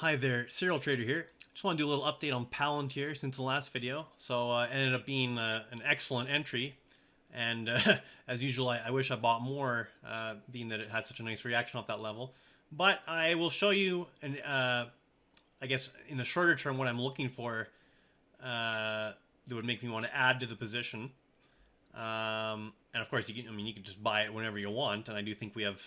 Hi there, Serial Trader here. Just want to do a little update on PLTR since the last video. So it ended up being an excellent entry, and as usual, I wish I bought more, being that it had such a nice reaction off that level. But I will show you, I guess in the shorter term, what I'm looking for that would make me want to add to the position. And of course, you can just buy it whenever you want, and I do think we have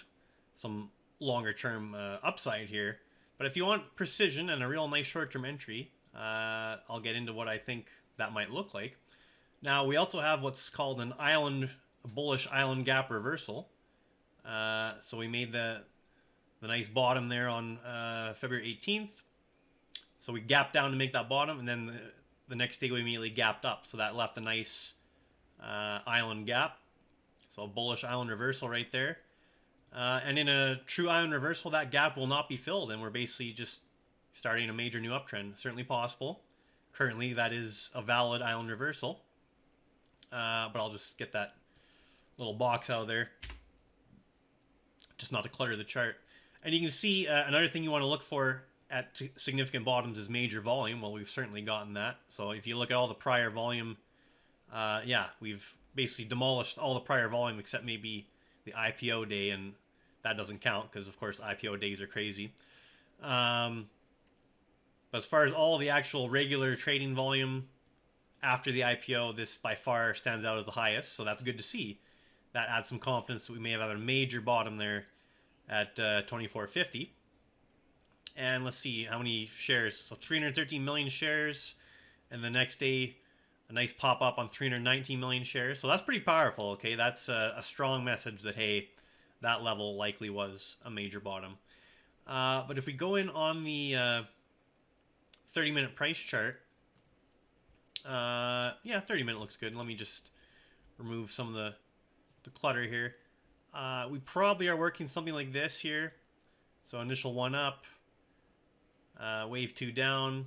some longer term upside here. But if you want precision and a real nice short-term entry, I'll get into what I think that might look like. Now, we also have what's called a bullish island gap reversal. So we made the nice bottom there on February 18th. So we gapped down to make that bottom, and then the next day we immediately gapped up. So that left a nice island gap. So a bullish island reversal right there. And in a true island reversal, that gap will not be filled, and we're basically just starting a major new uptrend. Certainly possible. Currently, that is a valid island reversal. But I'll just get that little box out of there, just not to clutter the chart. And you can see another thing you want to look for at significant bottoms is major volume. Well, we've certainly gotten that. So if you look at all the prior volume, yeah, we've basically demolished all the prior volume except maybe the IPO day, and that doesn't count because, of course, IPO days are crazy. But as far as all the actual regular trading volume after the IPO, this by far stands out as the highest, so that's good to see. That adds some confidence that we may have a major bottom there at 24.50. And let's see how many shares. So 313 million shares, and the next day a nice pop up on 319 million shares. So that's pretty powerful. Okay, that's a strong message that, hey, that level likely was a major bottom. But if we go in on the 30-minute price chart, yeah, 30-minute looks good. Let me just remove some of the clutter here. We probably are working something like this here. So initial one up, wave two down.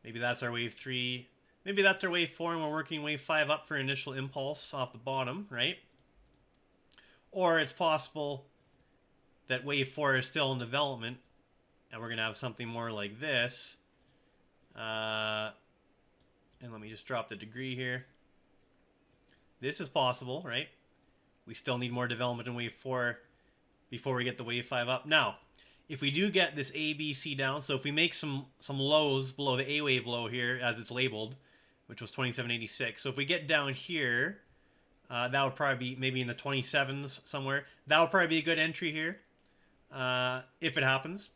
Maybe that's our wave three. Maybe that's our wave four, and we're working wave five up for initial impulse off the bottom, right? Or it's possible that wave four is still in development, and we're going to have something more like this. And let me just drop the degree here. This is possible, right? We still need more development in wave four before we get the wave five up. Now, if we do get this A, B, C down, so if we make some lows below the A wave low here, as it's labeled, which was 27.86. So if we get down here, that would probably be maybe in the 27s somewhere. That would probably be a good entry here, if it happens.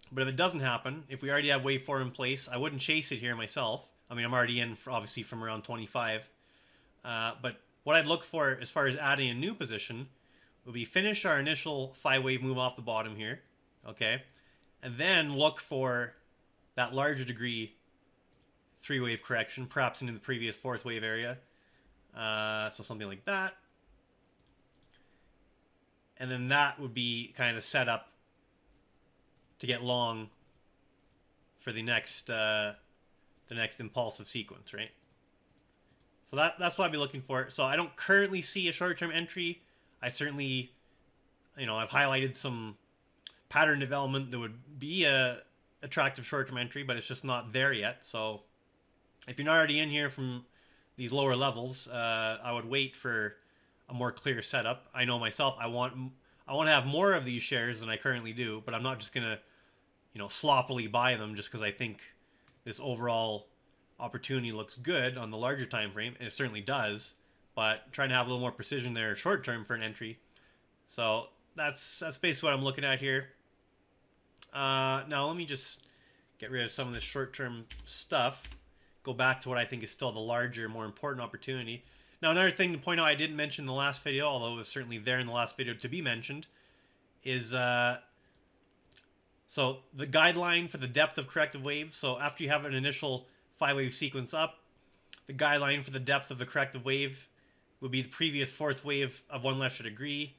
But if it doesn't happen, if we already have wave 4 in place, I wouldn't chase it here myself. I mean, I'm already in, obviously, from around 25. But what I'd look for as far as adding a new position would be finish our initial 5-wave move off the bottom here, okay? And then look for that larger degree 3-wave correction, perhaps into the previous 4th wave area. So something like that. And then that would be kind of the setup to get long for the next impulsive sequence, right? So that's what I'd be looking for. So I don't currently see a short-term entry. I certainly, I've highlighted some pattern development that would be a attractive short-term entry, but it's just not there yet. So if you're not already in here from these lower levels, I would wait for a more clear setup. I know myself, I want to have more of these shares than I currently do, but I'm not just gonna, sloppily buy them just because I think this overall opportunity looks good on the larger time frame, and it certainly does. But trying to have a little more precision there short term for an entry. So that's basically what I'm looking at here. Now let me just get rid of some of this short term stuff. Go back to what I think is still the larger, more important opportunity. Now, another thing to point out I didn't mention in the last video, although it was certainly there in the last video to be mentioned, is so the guideline for the depth of corrective waves. So after you have an initial 5-wave sequence up, the guideline for the depth of the corrective wave would be the previous 4th wave of 1 lesser degree,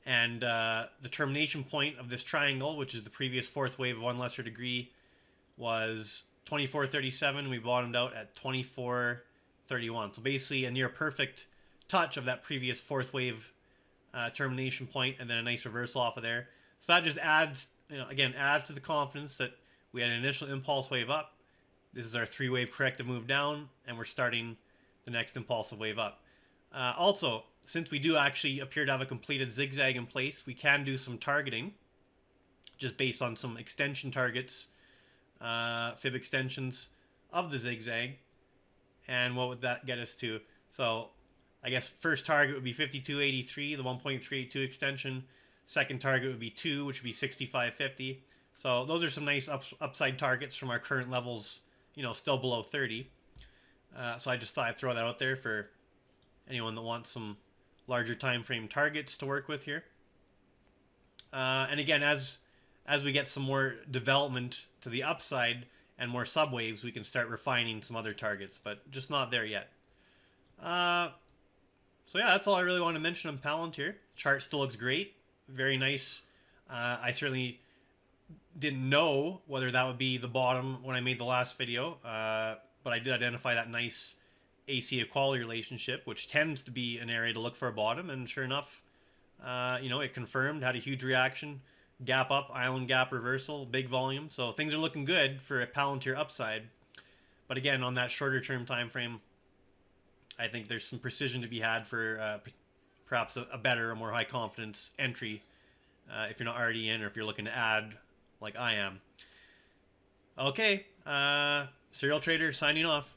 and the termination point of this triangle, which is the previous 4th wave of 1 lesser degree, was 24.37. We bottomed out at 24.31. So basically a near perfect touch of that previous 4th wave termination point, and then a nice reversal off of there. So that just adds again, adds to the confidence that we had an initial impulse wave up. This is our 3-wave corrective move down, and we're starting the next impulsive wave up. Also, since we do actually appear to have a completed zigzag in place, we can do some targeting just based on some extension targets, fib extensions of the zigzag. And what would that get us to? So I guess first target would be 52.83, the 1.382 extension. Second target would be 2, which would be 65.50. So those are some nice upside targets from our current levels, still below 30. So I just thought I'd throw that out there for anyone that wants some larger time frame targets to work with here. And again, as we get some more development to the upside and more subwaves, we can start refining some other targets, but just not there yet. So yeah, that's all I really want to mention on Palantir. Chart still looks great. Very nice. I certainly didn't know whether that would be the bottom when I made the last video, but I did identify that nice AC equality relationship, which tends to be an area to look for a bottom, and sure enough, it confirmed, had a huge reaction, gap up, island gap reversal, big volume, so things are looking good for a Palantir upside. But again, on that shorter term time frame, I think there's some precision to be had for perhaps a better, a more high confidence entry if you're not already in, or if you're looking to add like I am. Okay, Serial Trader signing off.